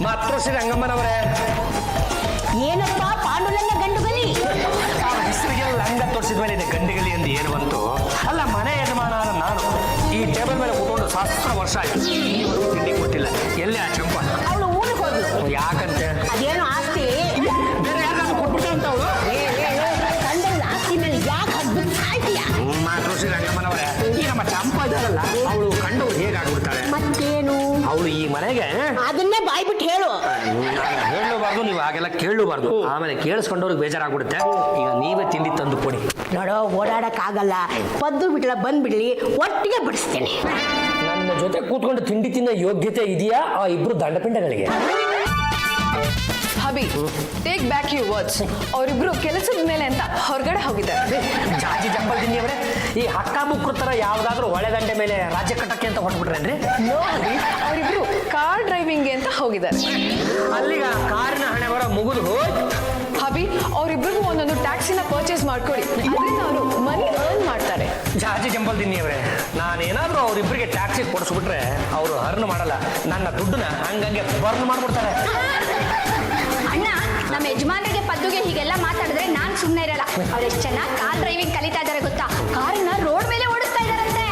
ಮಾತೃಶ್ರೀ ರಂಗಮ್ಮನವರೇ, ಏನಪ್ಪ ಪಾಂಡುರಂಗ ಗಂಡುಗಲಿ? ಹೆಸರಿಗೆ ಲಂಗ ತೋರಿಸಿದ ಮೇಲೆ ಇದೆ ಗಂಡುಗಲಿ ಎಂದು ಏನು ಬಂತು? ಅಲ್ಲ, ಮನೆ ಯಜಮಾನ ನಾನು ಈ ಟೇಬಲ್ ಮೇಲೆ ಕೂತ್ಕೊಂಡು 1000 ವರ್ಷ ಆಯ್ತು, ತಿಂಡಿ ಕೊಟ್ಟಿಲ್ಲ. ಎಲ್ಲಿ ಆ ಚಂಪ? ಅವಳು ಊರಿಗೆ ಹೋದ್ಲು. ಯಾಕಂತೆ? ಅದೇನು ಆಸ್ತಿ ಬೇರೆ ಯಾರು ಕೊಟ್ಬಿಟ್ಟೆ ಅಂತ ಅವಳು? ಗಂಡನ ಆಸ್ತಿ ಮೇಲೆ ಯಾಕೆ ಹದ್ಬಿಟ್ಟು ಸಾಯ್ತೀಯ? ಮಾತೃಶ್ರೀ ರಂಗಮ್ಮನವರೇ, ಈ ನಮ್ಮ ಚಂಪ ಇದ್ದಾರಲ್ಲ, ಅವಳು ಕಂಡವ್ರು ಹೇಗಾಗ್ಬಿಡ್ತಾಳೆ? ಮತ್ತೇನು ಅವಳು ಈ ಮನೆಗೆ ಅದನ್ನೇ ಬಾಯ್ಬಿಟ್ಟು ಹೇಳು. ಹೇಳಬಾರ್ದು, ನೀವು ಹಾಗೆಲ್ಲ ಕೇಳಬಾರ್ದು, ಆಮೇಲೆ ಕೇಳಿಸ್ಕೊಂಡವ್ರಿಗೆ ಬೇಜಾರಾಗ್ಬಿಡುತ್ತೆ. ಈಗ ನೀವೇ ತಿಂಡಿ ತಂದು ಕೊಡಿ. ನೋಡೋ, ಓಡಾಡಕ್ಕಾಗಲ್ಲ, ಪದ್ದು ಬಿಟ್ಲ ಬಂದ್ಬಿಡ್ಲಿ, ಒಟ್ಟಿಗೆ ಬಿಡಿಸ್ತೇನೆ. ನನ್ನ ಜೊತೆ ಕೂತ್ಕೊಂಡು ತಿಂಡಿ ತಿನ್ನೋ ಯೋಗ್ಯತೆ ಇದೆಯಾ ಆ ಇಬ್ರು ದಂಡಪಿಂಡಗಳಿಗೆ? ಹಬಿ, ಟೇಕ್ ಬ್ಯಾಕ್ ಯುವರ್ ವರ್ಡ್ಸ್. ಅವರಿಬ್ರು ಕೆಲಸದ ಮೇಲೆ ಅಂತ ಹೊರಗಡೆ ಹೋಗಿದ್ದಾರೆ. ಜಾಜಿ ಜಂಬಲ್ ತಿಂದಿಯವ್ರೆ, ಈ ಹಕ್ಕ ಮುಕ್ರ ತರ ಯಾವ್ದಾದ್ರು ಒಳೆ ದಂಡೆ ಮೇಲೆ ರಾಜ್ಯ ಕಟ್ಟಕ್ಕೆ ಅಂತ ಹೊರಟ್ಬಿಟ್ರೇನ್ರಿ? ನೋ ಹಬಿ, ಅವರಿಬ್ರು ಕಾರ್ ಡ್ರೈವಿಂಗ್ಗೆ ಅಂತ ಹೋಗಿದ್ದಾರೆ. ಅಲ್ಲಿಗ ಕಾರಿನ ಹಣೆ ಬರ ಮುಗಿದು ಹೋಯ್ತು. ಹಬಿ, ಅವರಿಬ್ರಿಗೂ ಒಂದೊಂದು ಟ್ಯಾಕ್ಸಿನ ಪರ್ಚೇಸ್ ಮಾಡ್ಕೊಳ್ಳಿ, ಅದರಿಂದ ಅವರು ಮನಿ ಅರ್ನ್ ಮಾಡ್ತಾರೆ. ಜಾಜಿ ಜಂಬಲ್ ತಿನ್ನಿಯವ್ರೆ, ನಾನೇನಾದ್ರೂ ಅವ್ರಿಬ್ರಿಗೆ ಟ್ಯಾಕ್ಸಿ ಕೊಡಿಸ್ಬಿಟ್ರೆ ಅವರು ಅರ್ನ್ ಮಾಡಲ್ಲ, ನನ್ನ ದುಡ್ಡನ್ನ ಹಂಗಂಗೆ ಬರ್ನ್ ಮಾಡ್ಬಿಡ್ತಾರೆ. ಅಣ್ಣ, ನಮ್ಮ ಯಜಮಾನರಿಗೆ ಪದ್ದುಗೆ ಹೀಗೆಲ್ಲ ಮಾತಾಡಿದ್ರೆ ನಾನ್ ಸುಮ್ಮನೆ ಇರಲ್ಲ. ಅವ್ರು ಎಷ್ಟು ಚೆನ್ನಾಗಿ ಕಾರ್ ಡ್ರೈವಿಂಗ್ ಕಲಿತಾ ಇದಾರೆ ಗೊತ್ತಾ? ಕಾರನ್ನ ರೋಡ್ ಮೇಲೆ ಓಡಿಸ್ತಾ ಇದಾರಂತೆ.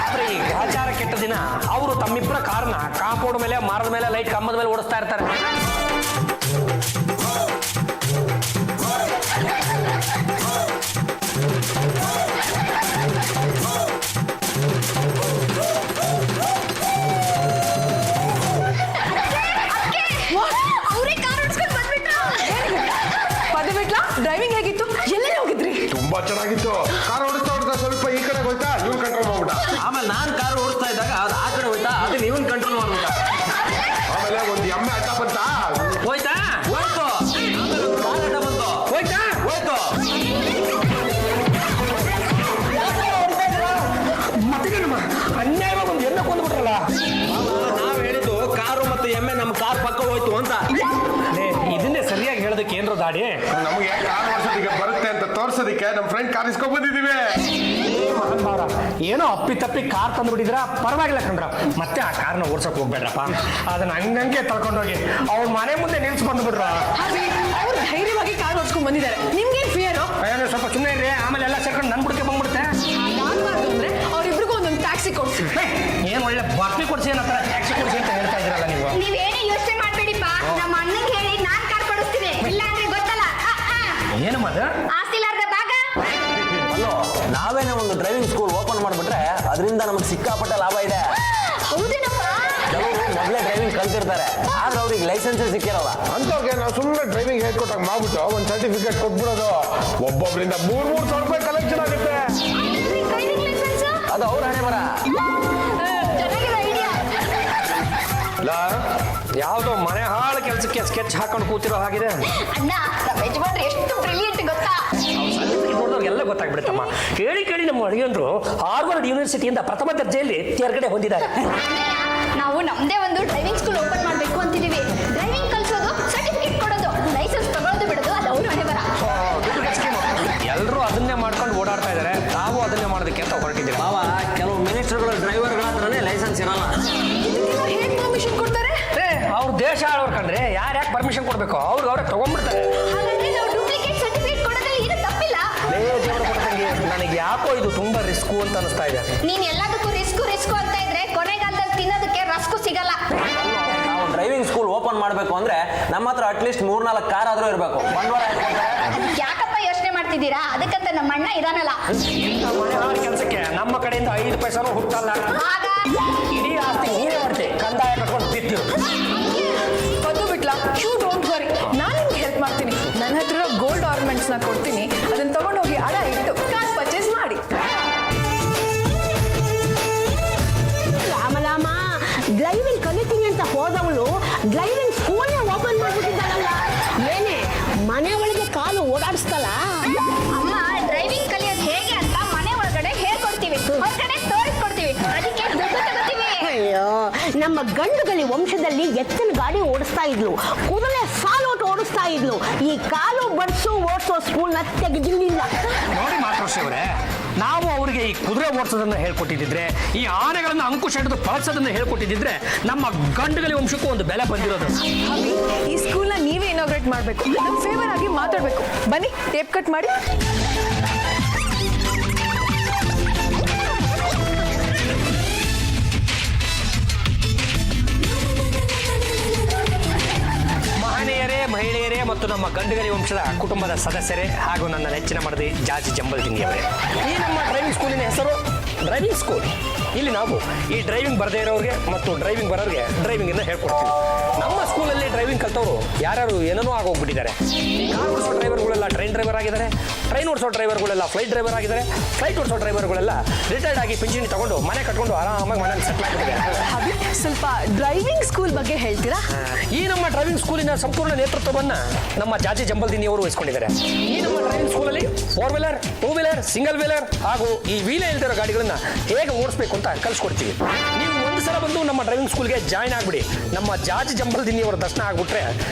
ಆದ್ರೆ ಈ ಗ್ರಹಚಾರ ಕೆಟ್ಟ ದಿನ ಅವರು ತಮ್ಮಿಬ್ಬರ ಕಾರ್ನ ಕಾಂಪೌಂಡ್ ಮೇಲೆ, ಮರದ ಮೇಲೆ, ಲೈಟ್ ಕಂಬದ ಮೇಲೆ ಓಡಿಸ್ತಾ ಇರ್ತಾರೆ. ಅವರೇ ಕಾರ್ ಓಡಿಸ್ಕೊಂಡು ಬಂದ್ಬಿಟ್ರು. ಪದ ಬಿಟ್ಲಾ? ಡ್ರೈವಿಂಗ್ ಹೇಗಿತ್ತು? ಎಲ್ಲೆಲ್ಲಿ ಹೋಗಿದ್ರಿ? ತುಂಬಾ ಚೆನ್ನಾಗಿತ್ತು. ಕಾರ್ ಓಡಿಸ್ತಾ ಸ್ವಲ್ಪ ಈ ಕಡೆ ಹೋಯ್ತಾ, ಇವ್ನು ಕಂಟ್ರೋಲ್ ಮಾಡ್ಬಿಟ್ಟ. ಆಮೇಲೆ ನಾನು ಕಾರ್ ಓಡಿಸ್ತಾ ಇದ್ದಾಗ ಅದು ಆ ಕಡೆ ಹೋಯ್ತಾ, ಅದನ್ನ ಇವನ್ ಕಂಟ್ರೋಲ್ ಮಾಡ್ಬಿಟ್ಟ. ಆಮೇಲೆ ಒಂದು ಎಮ್ಮೆ ಅಡ್ಡ ಬಂತ, ಹೋಯ್ತಾ? ಹೋಯ್ತು. ಆಮೇಲೆ ಒಂದು ಕಾರ್ ಅಡ್ಡ ಬಂತು, ಹೋಯ್ತಾ? ಹೋಯ್ತು. ಮತ್ತೇನಮ್ಮ ಅನ್ಯಾಯವಾಗಿ ಒಂದು ಎಮ್ಮೆ ಕೊಂದ್ಬಿಟ್ರಲ್ಲ. ನಾವ್ ಹೇಳಿದ್ದು ಕಾರು ಮತ್ತೆ ಎಮ್ಮೆ ನಮ್ಮ ಕಾರ್ ಪಕ್ಕ ಹೋಯ್ತು ಅಂತ. ಇದನ್ನೇ ಸರಿಯಾಗಿ ಹೇಳೋದಕ್ಕೆ ಏನ್ರ ದಾಡಿ? ನಮಗೆ ಕಾರ್ ಓಡಿಸೋದಕ್ಕೆ ಬರುತ್ತೆ ಅಂತ ತೋರ್ಸೋದಕ್ಕೆ ನಮ್ಮ ಫ್ರೆಂಡ್ ಕಾರ್ ಇಸ್ಕೊಂಡ್ ಬಂದಿದ್ದೀವಿ. ಏನೋ ಅಪ್ಪಿ ತಪ್ಪಿ ಕಾರ್ ತಂದ್ಬಿಟ್ಟಿದ್ರ, ಪರವಾಗಿಲ್ಲ ಕಣ್ರ. ಮತ್ತೆ ಆ ಕಾರ್ನ ಓಡ್ಸಕ್ ಹೋಗ್ಬೇಡ್ರಪ್ಪ, ಅದನ್ನ ಹಂಗಂಗೆ ತಳ್ಕೊಂಡೋಗಿ ಅವ್ರ ಮನೆ ಮುಂದೆ ನಿಲ್ಸ್ ಬಂದ್ಬಿಡ್ರ. ಹಬಿ, ಅವ್ರು ಧೈರ್ಯವಾಗಿ ಕಾರ್ ಓಡಿಸ್ಕೊಂಡ್ ಬಂದಿದ್ದಾರೆ, ನಿಮ್ಗೇನ್ ಫಿಯರು? ಏನೋ ಸ್ವಲ್ಪ ಸುಮ್ಮನೆ ಇರ್ರಿ, ಆಮೇಲೆ ಎಲ್ಲ ಸೇರ್ಕೊಂಡು ನನ್ ಬುಡಕ್ಕೆ ಬಂದ್ಬಿಡುತ್ತೆ. ಆಗ್ಬಾರ್ದು ಅಂದ್ರೆ ಅವ್ರಿಬ್ರಿಗೂ ಒಂದೊಂದು ಟ್ಯಾಕ್ಸಿ ಕೊಡ್ಸಿ. ಏನ್ ಒಳ್ಳೆ ಬಾಟ್ಲಿ ಕೊಡ್ಸಿ, ಏನತ್ರ ಟ್ಯಾಕ್ಸಿ ಕೊಡ್ಸಿ ಅಂತ ಹೇಳ್ತಾ ಇದ್ರಲ್ಲ ನೀವು. ನೀವೇನೇ ಯೋಚನೆ ಮಾಡ್ಬೇಡಿಪ್ಪ, ನಮ್ಮ ಅಣ್ಣಂಗೆ ಹೇಳಿ ನಾನ್ ಕಾರ್ ಕೊಡಿಸ್ತೀನಿ. ಇಲ್ಲ ಅಂದ್ರೆ ಗೊತ್ತಲ್ಲ, ಏನು ಮದ ಆಸ್ತಿಲಾರ್ದ ಭಾಗ. ಅಲ್ಲೋ, ನಾವೇನೇ ಒಂದು ಡ್ರೈವಿಂಗ್ ಸ್ಕೂಲ್ ಓಪನ್ ಮಾಡ್ಬಿಟ್ರೆ ಅದರಿಂದ ನಮಗೆ ಸಿಕ್ಕಾಪಟ್ಟೆ ಲಾಭ ಇದೆ. ಹೌದೇನಪ್ಪ? ಕೆಲವರು ಮೊದಲೇ ಡ್ರೈವಿಂಗ್ ಕಲ್ತಿರ್ತಾರೆ, ಆದ್ರೆ ಅವ್ರಿಗೆ ಲೈಸೆನ್ಸೇ ಸಿಕ್ಕಿರಲ್ಲ. ಅಂತವ್ರಿಗೆ ನಾವು ಸುಮ್ಮನೆ ಡ್ರೈವಿಂಗ್ ಹೇಳ್ಕೊಟ್ಟಾಗ ಮಾಡ್ಬಿಟ್ಟು ಒಂದು ಸರ್ಟಿಫಿಕೇಟ್ ಕೊಟ್ಬಿಡೋದು. ಒಬ್ಬೊಬ್ಬರಿಂದ 3,000 ರೂಪಾಯಿ ಕಲೆಕ್ಷನ್ ಆಗುತ್ತೆ. ಡ್ರೈವಿಂಗ್ ಲೈಸೆನ್ಸ್ ಅದು ಅವ್ರ ಹಣೆ ಬರ. ಚೆನ್ನಾಗಿರೋ ಐಡಿಯಾ. ಯಾವ್ದೋ ಮನೆ ಹಾಳು ಕೆಲಸಕ್ಕೆ ಸ್ಕೆಚ್ ಹಾಕೊಂಡು ಕೂತಿರೋ ಹಾಗಿದೆ. ಅಣ್ಣ, ನಮ್ಮ ಯಜಮಾನ್ರು ಎಷ್ಟು ಬ್ರಿಲಿಯಂಟ್ ಗೊತ್ತಾ? ನೋಡಿದವ್ರಿಗೆಲ್ಲ ಗೊತ್ತಾಗ್ಬಿಡುತ್ತಮ್ಮ. ಕೇಳಿ ಕೇಳಿ ನಮ್ಮ ಅಳಿಯಂದ್ರು ಹಾರ್ವರ್ಡ್ ಯೂನಿವರ್ಸಿಟಿಯಿಂದ ಪ್ರಥಮ ದರ್ಜೆಯಲ್ಲಿ ತೇರ್ಗಡೆ ಹೊಂದಿದ್ದಾರೆ. ನಾವು ನಮ್ದೇ ಒಂದು ಡ್ರೈವಿಂಗ್ ಸ್ಕೂಲ್ ಓಪನ್ ಮಾಡ್ಬೇಕು ಅಂತಿದೀವಿ. ಡ್ರೈವಿಂಗ್ ಕಲ್ಸೋದು, ಸರ್ಟಿಫಿಕೇಟ್ ಕೊಡೋದು, ಲೈಸೆನ್ಸ್ ತಗೊಳ್ಳೋದು ಬಿಡೋದು ಅದು ಅವ್ರ ಹಣೆ ಬರ. ಎಲ್ಲರೂ ಅದನ್ನೇ ಮಾಡ್ಕೊಂಡು ಓಡಾಡ್ತಾ ಇದ್ದಾರೆ, ನಾವು ಅದನ್ನೇ ಮಾಡೋದಕ್ಕೆ ಅಂತ ಹೊರಟಿದ್ದೀವಿ. ಬಾವ, ಕೆಲವು ಮಿನಿಸ್ಟರ್ಗಳ ಡ್ರೈವರ್ಗಳ ಹತ್ರನೇ ಲೈಸೆನ್ಸ್ ಇರಲ್ಲ. ಹೇಗ್ ಪರ್ಮಿಷನ್ ಕೊಡ್ತಾರೆ? ಅವ್ರ ದೇಶ ಆಳೋರ್ ಕಂಡ್ರೆ ಯಾರು ಯಾಕೆ ಪರ್ಮಿಷನ್ ಕೊಡ್ಬೇಕು, ಅವ್ರೇ ತಗೊಂಡ್ಬಿಡ್ತಾರೆ. ಹಾಗಾದ್ರೆ ನಾವು ಡೂಪ್ಲಿಕೇಟ್ ಸರ್ಟಿಫಿಕೇಟ್ ಕೊಡೋದ್ರಲ್ಲಿ ಏನು ತಪ್ಪಿಲ್ಲ. ನನಗೆ ಯಾಕೋ ಇದು ತುಂಬಾ ರಿಸ್ಕು ಅಂತ ಅನಿಸ್ತಾ ಇದೆ. ನೀನ್ ಎಲ್ಲದಕ್ಕೂ ರಿಸ್ಕು ಅಂತ ಇದ್ರೆ ಕೊನೆಗಾಲದಲ್ಲಿ ತಿನ್ನೋದಕ್ಕೆ ರಸ್ಕು ಸಿಗಲ್ಲ. ನಾವು ಡ್ರೈವಿಂಗ್ ಸ್ಕೂಲ್ ಓಪನ್ ಮಾಡ್ಬೇಕು ಅಂದ್ರೆ ನಮ್ಮ ಹತ್ರ ಅಟ್ಲೀಸ್ಟ್ 3-4 ಕಾರ್ ಆದ್ರೂ ಇರಬೇಕು. ಬಂಡವಾಳ ಯಾಕಪ್ಪ ಯೋಚನೆ ಮಾಡ್ತಿದ್ದೀರಾ? ಅದಕ್ಕಂತ ನಮ್ಮ ಅಣ್ಣ ಇದಾನಲ್ಲ. ಇಂಥ ಮನೆ ಹಾಳು ಕೆಲಸಕ್ಕೆ ನಮ್ಮ ಕಡೆಯಿಂದ 5 ಪೈಸಾನು ಹುಟ್ಟಲ್ಲ. ಆಗ ಇಡೀ ಆಸ್ತಿ ನೀವೇ ಮಾಡ್ತೀವಿ, ಕಂದಾಯ ಕಟ್ಕೊಂಡು ಬಿತ್ತು. ಪದ್ದು ಬಿಟ್ಲಾ? ಯು ಡೋಂಟ್ ವರಿ, ನಾನು ನಿಮ್ಗೆ ಹೆಲ್ಪ್ ಮಾಡ್ತೀನಿ. ನನ್ನ ಹತ್ರ ಗೋಲ್ಡ್ ಆರ್ನಮೆಂಟ್ಸ್ ನ ಕೊಡ್ತೀನಿ, ಅದನ್ನ ತಗೊಂಡೋಗಿ ಅಡ ಇಟ್ಟು ಕಾರ್ ಪರ್ಚೇಸ್ ಮಾಡಿ. ರಾಮಲಾಮ, ಡ್ರೈವಿಂಗ್ ಕಲಿತೀನಿ ಅಂತ ಹೋದವಳು ಡ್ರೈವಿಂಗ್ ಸ್ಕೂಲ್ನೇ ಓಪನ್ ಮಾಡ್ಬಿಟ್ಟಿದ್ದಾಳಲ್ಲ. ಏನೇ ಮನೆ ಒಳಗೆ ಕಾಲು ಓಡಾಡಿಸ್ತಲ್ಲ. ಅಮ್ಮ, ಡ್ರೈವಿಂಗ್ ಕಲಿಯೋದು ಹೇಗೆ ಅಂತ ಮನೆ ಒಳಗಡೆ ಹೇಳ್ಕೊಡ್ತೀವಿ, ಹೊರಗಡೆ ತೋರಿಸ್ಕೊಡ್ತೀವಿ, ಅದಕ್ಕೆ ದುಡ್ಡು ತಗೋತೀವಿ. ಅಯ್ಯೋ, ನಮ್ಮ ಗಂಡುಗಲಿ ವಂಶದಲ್ಲಿ ಎತ್ತಿನ ಗಾಡಿ ಓಡಿಸ್ತಾ ಇದ್ಲು, ಕುದುರೆ ಸಾಲೋಟು ಓಡಿಸ್ತಾ ಇದ್ಲು. ಈ ಕಾಲು ಬಡ್ಸು ಓಡಿಸೋ ಸ್ಕೂಲ್ನ ತೆಗೆದಿಲ್ಲ. ನೋಡಿ ಮಾತೃಶ್ರೀ ಅವರೇ, ನಾವು ಅವರಿಗೆ ಈ ಕುದುರೆ ಓಡಿಸೋದನ್ನ ಹೇಳ್ಕೊಟ್ಟಿದ್ದಿದ್ರೆ, ಈ ಆನೆಗಳನ್ನು ಅಂಕುಶ ಹಿಡಿದು ಪಳಸೋದನ್ನ ಹೇಳ್ಕೊಟ್ಟಿದ್ದಿದ್ರೆ ನಮ್ಮ ಗಂಡುಗಲಿ ವಂಶಕ್ಕೂ ಒಂದು ಬೆಲೆ ಬಂದಿರೋದು. ಅಭಿ, ಈ ಸ್ಕೂಲ್ನ ನೀವೇ ಇನಾಗ್ರೇಟ್ ಮಾಡಬೇಕು, ನಮ್ಮ ಫೇವರ್ ಆಗಿ ಮಾತಾಡಬೇಕು. ಬನ್ನಿ ಟೇಪ್ ಕಟ್ ಮಾಡಿ. ಮಹನೀಯರೇ, ಮಹಿಳೆಯರೇ ಮತ್ತು ನಮ್ಮ ಗಂಡುಗಲಿ ವಂಶದ ಕುಟುಂಬದ ಸದಸ್ಯರೇ ಹಾಗೂ ನನ್ನ ನೆಚ್ಚಿನ ಮಡದಿ ಜಾಜಿ ಜಂಬಲ್ದಿನ್ನಿಯವರೇ, ಈ ನಮ್ಮ ಡ್ರೈವಿಂಗ್ ಸ್ಕೂಲಿನ ಹೆಸರು ಡ್ರೈವಿಂಗ್ ಸ್ಕೂಲ್. ಇಲ್ಲಿ ನಾವು ಈ ಡ್ರೈವಿಂಗ್ ಬರದೇ ಇರೋರಿಗೆ ಮತ್ತು ಡ್ರೈವಿಂಗ್ ಬರೋರಿಗೆ ಡ್ರೈವಿಂಗ್ ಇಂದ ಹೇಳ್ಕೊಡ್ತೀವಿ. ನಮ್ಮ ಸ್ಕೂಲಲ್ಲಿ ಡ್ರೈವಿಂಗ್ ಕಲ್ತವರು ಯಾರ್ಯಾರು ಏನೇನೋ ಆಗೋಗ್ಬಿಟ್ಟಿದ್ದಾರೆ. ಈ ಕಾರ್ ಓಡಿಸೋ ಡ್ರೈವರ್ಗಳೆಲ್ಲ ಟ್ರೈನ್ ಡ್ರೈವರ್ ಆಗಿದ್ದಾರೆ, ಟ್ರೈನ್ ಓಡಿಸೋ ಡ್ರೈವರ್ಗಳೆಲ್ಲ ಫ್ಲೈಟ್ ಡ್ರೈವರ್ ಆಗಿದ್ದಾರೆ, ಫ್ಲೈಟ್ ಓಡಿಸೋ ಡ್ರೈವರ್ಗಳೆಲ್ಲ ರಿಟೈರ್ಡ್ ಆಗಿ ಪಿಂಚಣಿ ತಗೊಂಡು ಮನೆ ಕಟ್ಕೊಂಡು ಆರಾಮಾಗಿ ಮನೇಲಿ ಸೆಟ್ಲ್ ಆಗಿಬಿಟ್ಟಿದ್ದಾರೆ. ಅಭಿ, ಸ್ವಲ್ಪ ಡ್ರೈವಿಂಗ್ ಸ್ಕೂಲ್ ಬಗ್ಗೆ ಹೇಳ್ತೀರಾ? ಈ ನಮ್ಮ ಡ್ರೈವಿಂಗ್ ಸ್ಕೂಲಿನ ಸಂಪೂರ್ಣ ನೇತೃತ್ವವನ್ನ ನಮ್ಮ ಜಾಜಿ ಜಂಬಲ್ದಿನಿ ಅವರು ವಹಿಸಿಕೊಂಡಿದ್ದಾರೆ. ಈ ನಮ್ಮ ಡ್ರೈವಿಂಗ್ ಸ್ಕೂಲಲ್ಲಿ 4 ವೀಲರ್, 2 ವೀಲರ್, ಸಿಂಗಲ್ ವೀಲರ್ ಹಾಗೂ ಈ ವೀಲೇ ಇಲ್ದಿರೋ ಗಾಡಿಗಳನ್ನ ಹೇಗೆ ಓಡಿಸ್ಬೇಕು ಅಂತ ಕಲಿಸ್ಕೊಡ್ತೀವಿ. ನೀವು ಒಂದು ಸಲ ಬಂದು ನಮ್ಮ ಡ್ರೈವಿಂಗ್ ಸ್ಕೂಲ್ಗೆ ಜಾಯ್ನ್ ಆಗ್ಬಿಡಿ. ನಮ್ಮ ಜಾಜಿ ಜಂಬಲ್ದಿನಿ ಅವರ ದರ್ಶನ ಆಗ್ಬಿಟ್ರೆ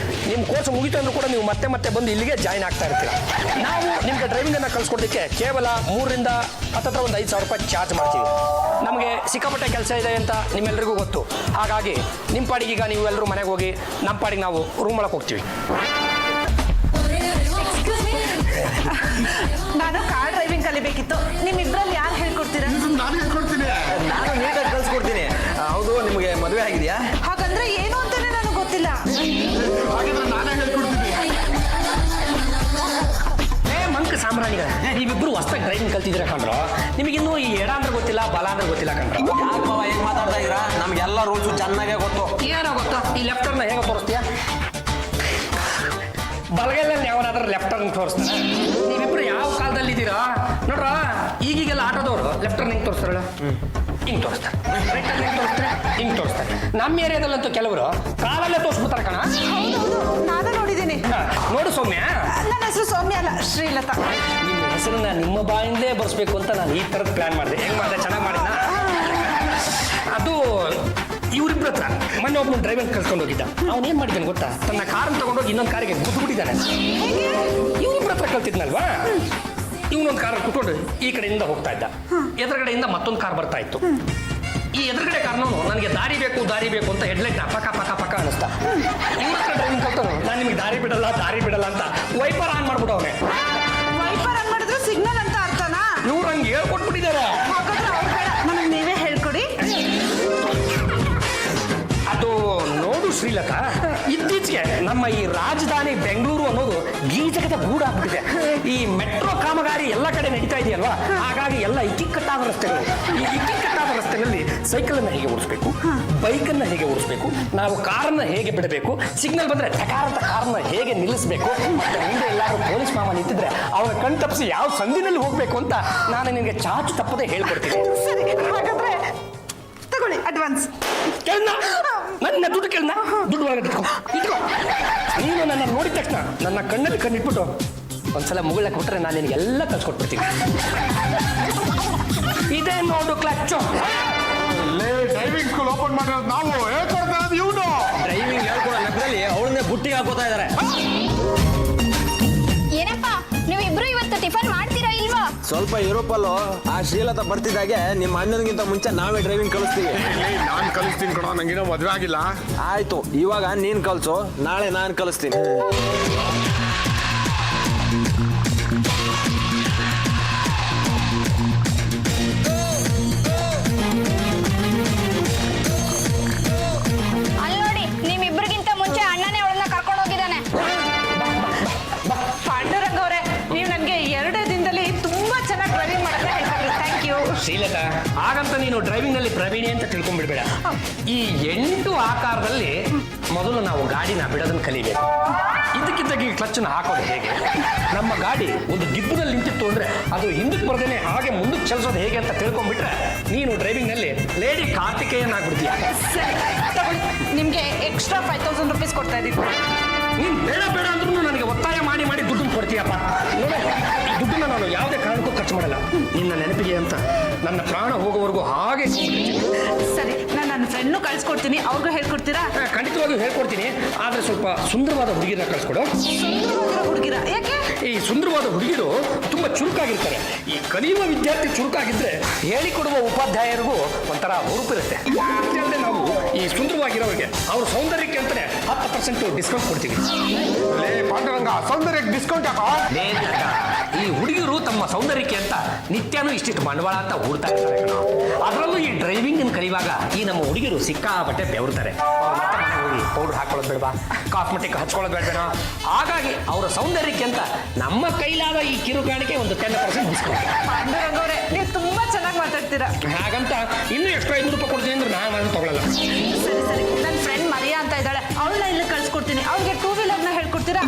ನಿಮ್ಮ ಕೋರ್ಸ್ ಮುಗಿತು ಅಂದ್ರೂ ಕೂಡ ನೀವು ಮತ್ತೆ ಮತ್ತೆ ಬಂದು ಇಲ್ಲಿಗೆ ಜಾಯ್ನ್ ಆಗ್ತಾ ಇರ್ತೀರ. ನಾವು ನಿಮ್ಗೆ ಡ್ರೈವಿಂಗ್ ಅನ್ನ ಕಲಿಸ್ಕೊಡೋದಕ್ಕೆ ಕೇವಲ 3ರಿಂದ 5,000 ರೂಪಾಯಿ ಚಾರ್ಜ್ ಮಾಡ್ತೀವಿ. ನಮಗೆ ಸಿಕ್ಕಾಪಟ್ಟೆ ಕೆಲಸ ಇದೆ ಅಂತ ನಿಮ್ಮೆಲ್ಲರಿಗೂ ಗೊತ್ತು. ಹಾಗಾಗಿ ನಿಮ್ಮ ಪಾಡಿಗೆ ಈಗ ನೀವು ಎಲ್ಲರೂ ಮನೆಗೆ ಹೋಗಿ, ನಮ್ಮ ಪಾಡಿಗೆ ನಾವು ರೂಮ್ ಒಳಗೆ ಹೋಗ್ತೀವಿ. ನಾನು ಕಾರ್ ಡ್ರೈವಿಂಗ್ ಕಲಿಬೇಕಿತ್ತು. ನಿಮ್ಮಿಬ್ರಲ್ಲಿ ಯಾರು ಹೇಳ್ಕೊಡ್ತೀರಾ? ನಾನು ಹೇಳ್ಕೊಡ್ತೀನಿ. ನಾನು ನೀಟಾಗಿ ಕಳ್ಸಿಕೊಡ್ತೀನಿ. ಹೌದು, ನಿಮಗೆ ಮದುವೆ ಆಗಿದೆಯಾ? ಹಾಗಂದ್ರೆ ಏನು ಅಂತಾನೆ ನನಗೆ ಗೊತ್ತಿಲ್ಲ. ಹಾಗಿದ್ರೆ ನಾನೇ ಹೇಳ್ಕೊಡ್ತೀನಿ. ಮಂಕ ಸಾಮ್ರಾಣಿಗಳ ನೀವಿಬ್ರು ಹೊಸ್ತಾಗಿ ಡ್ರೈವಿಂಗ್ ಕಲ್ತಿದ್ದೀರಾ ಕಂಡ್ರು. ನಿಮಗಿನ್ನೂ ಈ ಎಡ ಅಂದ್ರೆ ಗೊತ್ತಿಲ್ಲ, ಬಲ ಅಂದ್ರೆ ಗೊತ್ತಿಲ್ಲ ಕಂಡ್ರು. ಯಾಕೆ ಬಾವ ಹೆಂಗ್ ಮಾತಾಡ್ತಾ ಇದ್ದೀರಾ? ನಮ್ಗೆಲ್ಲ ರೂಲ್ಸು ಚೆನ್ನಾಗೇ ಗೊತ್ತು. ಏನೋ ಗೊತ್ತಾ, ಈ ಲೆಫ್ಟ್ ಟರ್ನ್ ಹೇಗೆ ತೋರಿಸ್ತೀಯ? ಬಲಗೈಲಲ್ಲಿ ಯಾವನಾದ್ರೂ ಲೆಫ್ಟ್ ಟರ್ನ್ ತೋರಿಸ್ತಾನೆ? ನೀವಿಬ್ರು ಯಾವ ಕಾಲದಲ್ಲಿ ಇದ್ದೀರಾ ನೋಡ್ರ. ಈಗೀಗೆಲ್ಲ ಆಟೋದವರು ಲೆಫ್ಟ್ ಟರ್ನ್ ಹಿಂಗೆ ತೋರಿಸ್ತಾರಲ್ಲ, ಹಿಂಗೆ ತೋರಿಸ್ತಾರೆ. ರೈಟ್ ಟರ್ನ್ ಹಿಂಗೆ ತೋರಿಸ್ತಾರೆ, ಹಿಂಗೆ ತೋರಿಸ್ತಾರೆ. ನಮ್ಮ ಏರಿಯಾದಲ್ಲಂತೂ ಕೆಲವರು ಕಾಲಲ್ಲೇ ತೋರಿಸ್ಬಿಡ್ತಾರೆ ಕಣ. ಹೌದೌದು, ನಾನು ನೋಡಿದ್ದೀನಿ. ನೋಡು ಸೌಮ್ಯ, ನನ್ನ ಹೆಸರು ಸೌಮ್ಯ ಅಲ್ಲ, ಶ್ರೀಲತಾ. ನಿಮ್ಮ ಹೆಸರನ್ನ ನಿಮ್ಮ ಬಾಯಿಂದಲೇ ಬರ್ಸ್ಬೇಕು ಅಂತ ನಾನು ಈ ಥರದ್ದು ಪ್ಲಾನ್ ಮಾಡಿದೆ. ಹೆಂಗ್ ಮಾಡಿದೆ? ಚೆನ್ನಾಗಿ ಮಾಡಿದ. ಅದು ಇವರಿಬ್ಬರ ಹತ್ರ ಮೊನ್ನೆ ಒಬ್ಬನು ಡ್ರೈವಿಂಗ್ ಕಲ್ತ್ಕೊಂಡು ಹೋಗಿದ್ದ. ಅವನು ಏನ್ ಮಾಡಿದ್ದಾನೆ ಗೊತ್ತಾ? ತನ್ನ ಕಾರನ್ನು ತಗೊಂಡೋಗಿ ಇನ್ನೊಂದು ಕಾರಿಗೆ ಗುದ್ದುಬಿಟ್ಟಿದ್ದಾನೆ. ಇವರಿಬ್ಬರ ಹತ್ರ ಕಲ್ತಿದ್ನಲ್ವಾ, ಇವನೊಂದು ಕಾರ್ ಕುತ್ಕೊಂಡು ಈ ಕಡೆಯಿಂದ ಹೋಗ್ತಾ ಇದ್ದ. ಎದುರುಗಡೆಯಿಂದ ಮತ್ತೊಂದು ಕಾರ್ ಬರ್ತಾ ಇತ್ತು. ಈ ಎದುರುಗಡೆ ಕಾರ್ನವನು ನನಗೆ ದಾರಿ ಬೇಕು ಅಂತ ಹೆಡ್ಲೈಟ್ ಪಕ್ಕ ಪಕ್ಕ ಪಕ್ಕ ಅನಿಸ್ತಾ. ಇವ್ರ ಹತ್ರ ಡ್ರೈವಿಂಗ್ ಕಲ್ತವನು ನಾನು ನಿಮಗೆ ದಾರಿ ಬಿಡಲ್ಲ ಅಂತ ವೈಪರ್ ಆನ್ ಮಾಡ್ಬಿಡವನೆ. ವೈಪರ್ ಆನ್ ಮಾಡಿದ್ರೆ ಸಿಗ್ನಲ್ ಅಂತ ಅರ್ಥನಾ? ಇವ್ರು ಹಂಗೆ ಹೇಳ್ಕೊಟ್ಬಿಟ್ಟಿದ್ದಾರೆ. ಹಾಗಾದ್ರೆ ಅವ್ರು ಬೇಡ, ನನಗೆ ನೀವೇ ಹೇಳ್ಕೊಡಿ. ಅದು ನೋಡು ಶ್ರೀಲತಾ, ಇತ್ತೀಚೆಗೆ ನಮ್ಮ ಈ ರಾಜಧಾನಿ ಬೆಂಗಳೂರು ಅನ್ನೋದು ಗೀಜಕದ ಗೂಡಾಗ್ಬಿಟ್ಟಿದೆ. ಈ ಮೆಟ್ರೋ ಕಾಮಗಾರಿ ಎಲ್ಲ ಕಡೆ ನಡೀತಾ ಇದೆಯಲ್ವಾ, ಹಾಗಾಗಿ ಎಲ್ಲ ಇಕ್ಕಿಕಟ್ಟಾದ ರಸ್ತೆಗಳು. ಈ ಇಕ್ಕಿಕಟ್ಟಾದ ರಸ್ತೆಗಳಲ್ಲಿ ಸೈಕಲನ್ನು ಹೇಗೆ ಓಡಿಸ್ಬೇಕು, ಬೈಕನ್ನು ಹೇಗೆ ಓಡಿಸ್ಬೇಕು, ನಾವು ಕಾರನ್ನ ಹೇಗೆ ಬಿಡಬೇಕು, ಸಿಗ್ನಲ್ ಬಂದ್ರೆ ಟಕಾರಂತ ಕಾರನ್ನ ಹೇಗೆ ನಿಲ್ಲಿಸಬೇಕು, ಮತ್ತೆ ಮುಂದೆ ಎಲ್ಲಾದ್ರೂ ಪೊಲೀಸ್ ಮಾಮ ನಿಂತಿದ್ರೆ ಅವನ ಕಣ್ ತಪ್ಪಿಸಿ ಯಾವ ಸಂದಿನಲ್ಲಿ ಹೋಗ್ಬೇಕು ಅಂತ ನಾನು ನಿನಗೆ ಚಾಚು ತಪ್ಪದೆ ಹೇಳ್ಕೊಡ್ತೀನಿ. ಸರಿ, ಹಾಗಾದ್ರೆ ತಗೊಳ್ಳಿ ಅಡ್ವಾನ್ಸ್. ನನ್ನ ದುಡ್ಡು ಕೇಳನ, ದುಡ್ಡು ಒಳಗಡೆ ಇಟ್ಕೋ. ನೀನು ನನ್ನ ನೋಡಿದ ತಕ್ಷಣ ನನ್ನ ಕಣ್ಣಲ್ಲಿ ಕಣ್ಣಿಟ್ಬಿಟ್ಟು ಒಂದ್ಸಲ ಮುಗುಳಕ್ಕೆ ಬಿಟ್ರೆ ನಾನು ನಿನಗೆಲ್ಲ ಕಲ್ಸ್ಕೊಟ್ಬಿಡ್ತೀನಿ. ಇದೇ ನೋಡು ಕ್ಲಚ್ಚು. ಡ್ರೈವಿಂಗ್ ಸ್ಕೂಲ್ ಓಪನ್ ಮಾಡಿರೋದು ನಾವು, ಹೇಳ್ಕೊಡ್ತಾ ಇರೋದು ಇವನು. ಡ್ರೈವಿಂಗ್ ಹೇಳ್ಕೊಡೋ ಲೆಕ್ಕದಲ್ಲಿ ಅವಳನ್ನೇ ಬುಟ್ಟಿಗೆ ಹಾಕೋತಾ ಇದ್ದಾರೆ. ಏನಪ್ಪ ನೀವು ಇಬ್ರು ಇವತ್ತು ಟಿಫನ್ ಮಾಡ್ತೀರಾ ಇಲ್ವಾ? ಸ್ವಲ್ಪ ಯುರೋಪಲ್ಲೂ ಆ ಶ್ರೀಲತಾ ಬರ್ತಿದ್ದಾಗೆ ನಿಮ್ಮ ಅಣ್ಣನಿಗಿಂತ ಮುಂಚೆ ನಾವೇ ಡ್ರೈವಿಂಗ್ ಕಲಿಸ್ತೀವಿ. ನಾನು ಕಲಿಸ್ತೀನಿ ಕಣೋ, ನಂಗಿನ್ನೂ ಮದುವೆ ಆಗಿಲ್ಲ. ಆಯ್ತು, ಇವಾಗ ನೀನ್ ಕಲ್ಸು, ನಾಳೆ ನಾನು ಕಲಿಸ್ತೀನಿ. ಅಲ್ಲಿ ನೋಡಿ, ನಿಮ್ಮಿಬ್ರಿಗಿಂತ ಮುಂಚೆ ಅಣ್ಣನೇ ಅವಳನ್ನ ಕರ್ಕೊಂಡು ಹೋಗಿದ್ದಾನೆ. ಪಾಂಡುರಂಗ ಅವರೇ, ನೀವು ನನಗೆ 2 ದಿನದಲ್ಲಿ ತುಂಬಾ ಚೆನ್ನಾಗಿ ಡ್ರೈವಿಂಗ್ ಮಾಡೋದನ್ನ ಹೇಳ್ಕೊಡ್ರಿ. Thank you. ಶ್ರೀಲತಾ, ಹಾಗಂತ ನೀನು ಡ್ರೈವಿಂಗ್ ನಲ್ಲಿ ಪ್ರವೀಣಿ ಅಂತ ತಿಳ್ಕೊಂಡ್ಬಿಡ್ಬೇಡ. ಈ 8 ಆಕಾರದಲ್ಲಿ ಮೊದಲು ನಾವು ಗಾಡಿನ ಬಿಡೋದನ್ನ ಕಲಿಬೇಕು. ಇದಕ್ಕಿದ್ದಾಗಿ ಕ್ಲಚ್ನ ಹಾಕೋದು ಹೇಗೆ, ನಮ್ಮ ಗಾಡಿ ಒಂದು ದಿಬ್ಬದಲ್ಲಿ ನಿಂತಿತ್ತು ಅಂದ್ರೆ ಅದು ಹಿಂದಕ್ಕೆ ಬರ್ದೇನೆ ಹಾಗೆ ಮುಂದಕ್ಕೆ ಚಲಿಸೋದು ಹೇಗೆ ಅಂತ ತಿಳ್ಕೊಂಡ್ಬಿಟ್ರೆ ನೀನು ಡ್ರೈವಿಂಗ್ ನಲ್ಲಿ ಲೇಡಿ ಕಾರ್ತಿಕೇಯನ್ ಆಗ್ಬಿಡ್ತೀಯ. ಸರಿ, ತಗೊಳ್ಳಿ, ನಿಮಗೆ ಎಕ್ಸ್ಟ್ರಾ 5,000 ರೂಪೀಸ್ ಕೊಡ್ತಾ ಇದ್ದೀನಿ. ನೀನು ಬೇಡ ಅಂದ್ರೂ ನನಗೆ ಒತ್ತಾಯ ಮಾಡಿ ದುಡ್ಡನ್ನು ಕೊಡ್ತೀಯಪ್ಪ. ನೋಡಿ, ಈ ದುಡ್ಡನ್ನ ನಾನು ಯಾವುದೇ ಕಾರಣಕ್ಕೂ ಖರ್ಚು ಮಾಡಲ್ಲ. ನಿನ್ನ ನೆನಪಿಗೆ ಅಂತ ನನ್ನ ಪ್ರಾಣ ಹೋಗೋವರೆಗೂ ಹಾಗೆ ಸರಿ, ನನ್ನ ನನ್ನ ಫ್ರೆಂಡ್ನು ಕಳ್ಸ್ಕೊಡ್ತೀನಿ, ಅವ್ರಿಗೂ ಹೇಳ್ಕೊಡ್ತೀರಾ? ಖಂಡಿತವಾಗಿಯೂ ಹೇಳ್ಕೊಡ್ತೀನಿ, ಆದ್ರೆ ಸ್ವಲ್ಪ ಸುಂದರವಾದ ಹುಡುಗಿನ ಕಳ್ಸ್ಕೊಡು. ಸುಂದರವಾಗಿರೋ ಹುಡುಗಿರ ಯಾಕೆ? ಈ ಸುಂದರವಾದ ಹುಡುಗಿರು ತುಂಬಾ ಚುರುಕಾಗಿರ್ತಾರೆ. ಈ ಕಲಿಯುವ ವಿದ್ಯಾರ್ಥಿ ಚುರುಕಾಗಿದ್ರೆ ಹೇಳಿಕೊಡುವ ಉಪಾಧ್ಯಾಯರಿಗೂ ಒಂಥರ ಹುರುಪಿರುತ್ತೆ. ಅಷ್ಟೇ ಅಲ್ಲದೆ ನಾವು ಈ ಸುಂದರವಾಗಿರೋರಿಗೆ ಅವ್ರ ಸೌಂದರ್ಯಕ್ಕೆ ಅಂತಾನೆ 10% ಡಿಸ್ಕೌಂಟ್ ಕೊಡ್ತೀವಿ. ಪಾಂಡುರಂಗ, ಸೌಂದರ್ಯಕ್ಕೆ ಡಿಸ್ಕೌಂಟ್ ಯಾಕೋ? ಈ ಹುಡುಗಿರು ತಮ್ಮ ಸೌಂದರ್ಯಕ್ಕೆ ಅಂತ ನಿತ್ಯನೂ ಇಷ್ಟಿಷ್ಟು ಬಂಡವಾಳ ಅಂತ ಹೂಡ್ತಾ ಇರ್ತಾರೆ ಕಣೋ. ಅದರಲ್ಲೂ ಈ ಡ್ರೈವಿಂಗ್ ಕಲಿಯುವಾಗ ಈ ನಮ್ಮ ಹುಡುಗಿರು ಸಿಕ್ಕಾಪಟ್ಟೆ ಬೆವರ್ತಾರೆ. ಹೋಗಿ ಪೌಡರ್ ಹಾಕೊಳ್ಳೋದು ಬೇಡವಾ, ಕಾಸ್ಮೆಟಿಕ್ ಹಚ್ಕೊಳ್ಳೋದು ಬೇಡವೇನೋ. ಹಾಗಾಗಿ ಅವರ ಸೌಂದರ್ಯಕ್ಕೆ ಅಂತ ನಮ್ಮ ಕೈಲಾದ ಈ ಕಿರುಕಾಣಿಕೆ ಒಂದು 10% ಡಿಸ್ಕೌಂಟ್. ಪಾಂಡುರಂಗ ಅವರೇ, ನೀವು ತುಂಬಾ ಚೆನ್ನಾಗಿ ಮಾತಾಡ್ತೀರಾ. ಹಾಗಂತ ಇನ್ನೂ ಎಕ್ಸ್ಟ್ರಾ 500 ರೂಪಾಯಿ ಕೊಡ್ತೀನಿ ಅಂದ್ರೆ ನಾನು ತಗೊಳ್ಳಲ್ಲ. ಸರಿ ಸರಿ, ನನ್ನ ಫ್ರೆಂಡ್ ಮರಿಯಾ ಅಂತ ಇದ್ದಾಳೆ, ಅವಳನ್ನ ಇಲ್ಲಿ ಕಳ್ಸ್ಕೊಡ್ತೀನಿ. ಅವ್ರಿಗೆ 2 ವೀಲರ್ನ ಹೇಳ್ಕೊಡ್ತೀರಾ?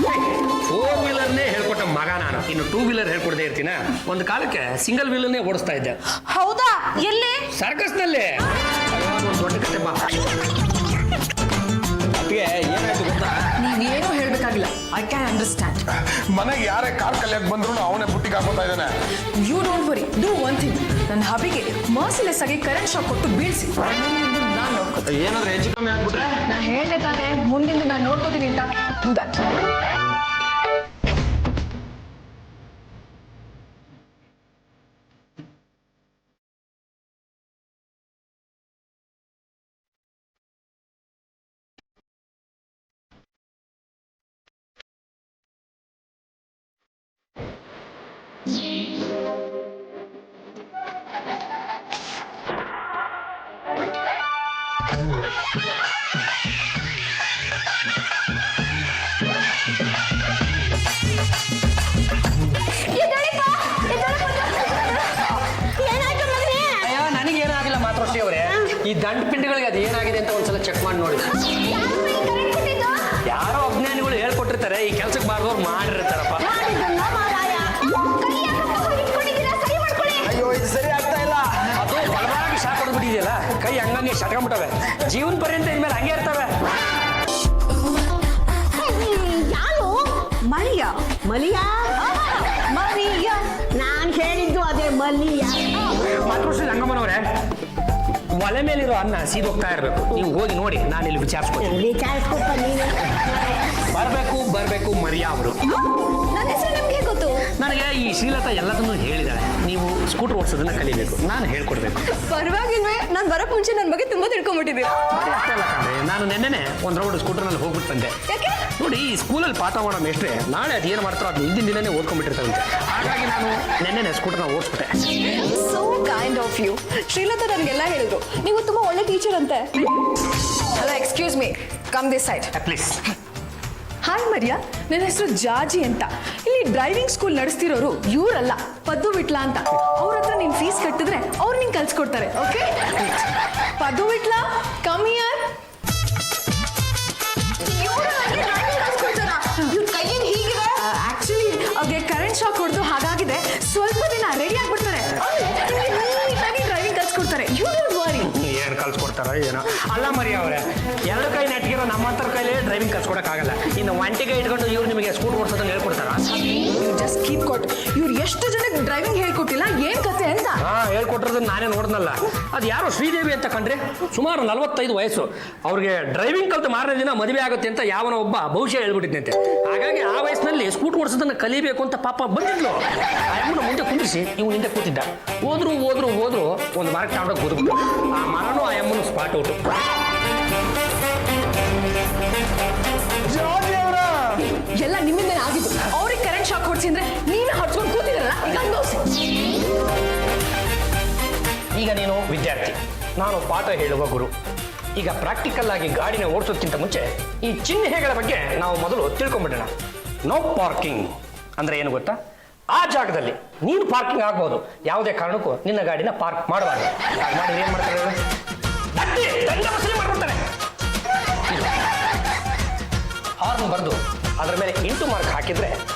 4 ವೀಲರ್ನೇ ಹೇಳ್ಕೊಟ್ಟ ಮಗ ನಾನು, ಇನ್ನು 2 ವೀಲರ್ ಹೇಳ್ಕೊಡದೆ ಇರ್ತೀನ. ಒಂದು ಕಾಲಕ್ಕೆ ಸಿಂಗಲ್ ವೀಲರ್ನೇ ಓಡಿಸ್ತಾ ಇದ್ದೆ. ಹೌದಾ? ಎಲ್ಲಿ? ಸರ್ಕಸ್ನಲ್ಲಿ. ಒಂದು ದೊಡ್ಡ ಕತೆ ಬಾ. ಅದಕ್ಕೆ ಏನಾಯ್ತು ಗೊತ್ತಾ? ನೀವೇನು ಹೇಳ್ಬೇಕಾಗಿಲ್ಲ. I can understand. ಮನೆಗೆ ಯಾರೇ ಕಾರ್ ಕಲಿಯಕ್ ಬಂದ್ರು ಅವನೇ ಬುಟ್ಟಿಗೆ ಹಾಕೋತಾ ಇದ್ದಾನೆ. You don't worry, do one thing. ನನ್ನ ಹಬಿಗೆ ಮರ್ಸಿಲೆಸ್ ಆಗಿ ಕರೆಂಟ್ ಶಾಕ್ ಕೊಟ್ಟು ಬೀಳಿಸಿ. ನಾನು ನೋಡ್ಕೋತೀನಿ. ಏನಾದ್ರೂ ಹೆಚ್ಚು ಕಮ್ಮಿ ಆಗ್ಬಿಟ್ರೆ? ನಾನು ಹೇಳ್ದೆ ತಾನೆ, ಮುಂದಿಂದ ನಾನು ನೋಡ್ಕೋತೀನಿ ಅಂತ. Do that. ಅಯ್ಯೋ, ನನಗೇನಾಗಿಲ್ಲ ಮಾತೃಶ್ರೀ ಅವರೇ. ಈ ದಂಡ ಪಿಂಡಿಗಳಿಗೆ ಅದು ಏನಾಗಿದೆ ಅಂತ ಒಂದ್ಸಲ ಚೆಕ್ ಮಾಡಿ ನೋಡಿ. ಯಾರೋ ಅಜ್ಞಾನಿಗಳು ಹೇಳ್ಕೊಟ್ಟಿರ್ತಾರೆ, ಈ ಕೆಲ್ಸಕ್ಕೆ ಬಾರ್ದವ್ರು ಮಾಡಿರ್ತಾರಪ್ಪ. ಅಯ್ಯೋ, ಇದು ಸರಿ ಆಗ್ತಾ ಇಲ್ಲ. ಅದು ಬಲವಾಗಿ ಶಾಕ್ ಹೊಡೆದ್ಬಿಟ್ಟಿದೆಯಲ್ಲ, ಕೈ ಹಂಗಂಗೆ ಶಟ್ಕೊಂಡ್ಬಿಟ್ಟವೆ. ಜೀವನ ಪರ್ಯಂತ ಇನ್ಮೇಲೆ ಹಂಗೆ ಇರ್ತವೆ. ಯಾರು? ಮರಿಯಾ? ಮಲಿಯಾ? ಮರಿಯಾ? ನಾನು ಹೇಳಿದ್ದು ಅದೇ ಮಲಿಯಾ. ಮಾತೃಶ್ರೀ ರಂಗಮ್ಮನವರೇ, ಒಲೆ ಮೇಲಿರೋ ಅನ್ನ ಸೀದೋಗ್ತಾ ಇರಬೇಕು. ನೀವು ಹೋಗಿ ನೋಡಿ, ನಾನು ಇಲ್ಲಿ ವಿಚಾರಿಸ್ಕೊತೀನಿ. ವಿಚಾರಿಸ್ಕೊಪ್ಪ ನೀನು. ಬರ್ಬೇಕು ಮರಿಯಾ ಅವರು. ನನ್ನ ಹೆಸರು ನಿಮ್ಗೆ ಗೊತ್ತು? ನನಗೆ ಈ ಶ್ರೀಲತಾ ಎಲ್ಲದನ್ನೂ ಹೇಳಿದಾಳೆ. ನೀವು ಸ್ಕೂಟರ್ ಓಡಿಸೋದನ್ನ ಕಲಿಬೇಕು, ನಾನು ಹೇಳ್ಕೊಡ್ಬೇಕು. ಪರವಾಗಿಲ್ವೇ? ನಾನು ಬರೋಕ್ ಮುಂಚೆ ನನ್ನ ಬಗ್ಗೆ ತುಂಬಾ ತಿಳ್ಕೊಂಡ್ಬಿಟ್ಟಿದ್ದೀರಾ. ಅಷ್ಟೇ ಅಲ್ಲ ಕಣ್ರೀ, ನಾನು ನೆನ್ನೆನೆ ಒಂದು ರೌಂಡ್ ಸ್ಕೂಟರ್ನಲ್ಲಿ ಹೋಗ್ಬಿಟ್ಟು ಬಂದೆ. ಯಾಕೆ? ನೋಡಿ, ಈ ಸ್ಕೂಲಲ್ಲಿ ಪಾಠ ಮಾಡೋ ಮೇಷ್ಟ್ರೆ ನಾಳೆ ಅದು ಏನು ಮಾಡ್ತಾರೋ ಅದು ಹಿಂದಿನ ದಿನನೇ ಓದ್ಕೊಂಡ್ಬಿಟ್ಟಿರ್ತಾರಂತೆ. ಹಾಗಾಗಿ ನಾನು ನೆನ್ನೆನೆ ಸ್ಕೂಟರ್ನ ಓಡಿಸ್ಬಿಟ್ಟೆ. So kind of you. Srilatha ನನಗೆಲ್ಲ ಹೇಳಿದ್ರು, ನೀವು ತುಂಬಾ ಒಳ್ಳೆ ಟೀಚರ್ ಅಂತೆ. ಅಲ್ಲ, excuse me, come this side. Please. Hi Maria, ನನ್ನ ಹೆಸರು ಜಾಜಿ ಅಂತ. ಇಲ್ಲಿ ಡ್ರೈವಿಂಗ್ ಸ್ಕೂಲ್ ನಡೆಸ್ತಿರೋರು ಇವರಲ್ಲ, ಪದ್ದು ವಿಟ್ಲ ಅಂತ. ಅವ್ರ ಹತ್ರ ನೀನ್ ಫೀಸ್ ಕಟ್ಟಿದ್ರೆ ಅವ್ರು ನಿಂಗೆ ಕಲ್ಸ್ಕೊಡ್ತಾರೆ. Okay? Paddu Vitla, come here. Actually ಅವ್ರಿಗೆ ಕರೆಂಟ್ ಶಾಕ್ ಹೊಡೆದು ಹಾಗಾಗಿದೆ. ಸ್ವಲ್ಪ ದಿನ ರೆಡಿ ಆಗ್ಬಿಡ್ತಾರೆ, ಡ್ರೈವಿಂಗ್ ಕಲ್ಸ್ಕೊಡ್ತಾರೆ. You don't worry. ಏನು ಕಲ್ಸ್ಕೊಡ್ತಾರೋ ಏನೋ. ಅಲ್ಲ ಮರಿಯಾ ಅವರೇ, ಎರಡು ಕೈ ನೆಟ್ಗಿರೋ ನಮ್ಮಂತರ ಕೈಲೇ ಡ್ರೈವಿಂಗ್ ಕಲ್ಸ್ಕೊಡಕ್ಕಾಗಲ್ಲ. ಇನ್ನು ಒಂಟಿಗೆ ಇಟ್ಕೊಂಡು ಇವ್ರು ನಿಮಗೆ ಸ್ಕೂಟರ್ ಓಡಿಸೋದನ್ನ ಹೇಳ್ಕೊಡ್ತಾರ? ಜಸ್ಟ್ ಕೀಪ್ ಕೊಟ್. ಇವ್ರು ಎಷ್ಟು ಜನಕ್ಕೆ ಡ್ರೈವಿಂಗ್ ಹೇಳ್ಕೊಟ್ಟಿಲ್ಲ, ಏನ್ ಕತೆ ಅಂತ. ಹೇಳ್ಕೊಟ್ಟಿರೋದನ್ನ ನಾನೇ ನೋಡ್ದಲ್ಲ. ಅದು ಯಾರೋ ಶ್ರೀದೇವಿ ಅಂತ ಕಂಡ್ರೆ, ಸುಮಾರು 45 ವಯಸ್ಸು. ಅವ್ರಿಗೆ ಡ್ರೈವಿಂಗ್ ಕಲ್ತು ಮಾರನೇ ದಿನ ಮದುವೆ ಆಗುತ್ತೆ ಅಂತ ಯಾವನೋ ಒಬ್ಬ ಭವಿಷ್ಯ ಹೇಳ್ಬಿಟ್ಟಿದ್ದಂತೆ. ಹಾಗಾಗಿ ಆ ವಯಸ್ಸಿನಲ್ಲಿ ಸ್ಕೂಟರ್ ಓಡಿಸೋದನ್ನ ಕಲಿಬೇಕು ಅಂತ ಪಾಪ ಬಂದಿದ್ಲು. ಆ ಅಮ್ಮನ ಮುಂದೆ ಕುಂದಿರಿಸಿ ಇವ್ನು ಹಿಂದೆ ಕೂತಿದ್ದ. ಹೋದ್ರು ಒಂದು ಮರಕ್ಕೆ ತಗೊಂಡೋಗಿ ಕೂತ್ಬಿಟ್ಟು ಆ ಮರನೂ ಆ ಅಮ್ಮನ ಸ್ಪಾಟ್ ಔಟು. ಎಲ್ಲ ನಿಮ್ಮಿಂದ ಆಗಿದ್ದು. ಅವ್ರಿಗೆ ಕರೆಂಟ್ ಶಾಕ್ ಹೊಡ್ಸಿ ಅಂದ್ರೆ ನೀವೇ ಹೊಡ್ಸ್ಕೊಂಡು ಕೂತಿದ್ರಲ್ಲ, ಈಗ ಅನ್ಭವ್ಸಿ. ಈಗ ನೀನು ವಿದ್ಯಾರ್ಥಿ, ನಾನು ಪಾಠ ಹೇಳುವ ಗುರು. ಈಗ ಪ್ರಾಕ್ಟಿಕಲ್ ಆಗಿ ಗಾಡಿನ ಓಡಿಸೋದಕ್ಕಿಂತ ಮುಂಚೆ ಈ ಚಿಹ್ನೆಗಳ ಬಗ್ಗೆ ನಾವು ಮೊದಲು ತಿಳ್ಕೊಂಡ್ಬಿಡೋಣ. ನೋ ಪಾರ್ಕಿಂಗ್ ಅಂದ್ರೆ ಏನು ಗೊತ್ತಾ? ಆ ಜಾಗದಲ್ಲಿ ನೀನು ಪಾರ್ಕಿಂಗ್ ಆಗ್ಬೋದು, ಯಾವುದೇ ಕಾರಣಕ್ಕೂ ನಿನ್ನ ಗಾಡಿನ ಪಾರ್ಕ್ ಮಾಡಬಾರ್ದು. ಮಾಡಿ ಏನ್ ಮಾಡ್ತಾರೆ? ದಂಡ ವಸೂಲಿ ಮಾಡ್ಬಿಡ್ತಾರೆ. ಹಾರ್ನ್ ಬರೆದು ಅದರ ಮೇಲೆ ಇಂಟು ಮಾರ್ಕ್ ಹಾಕಿದ್ರೆ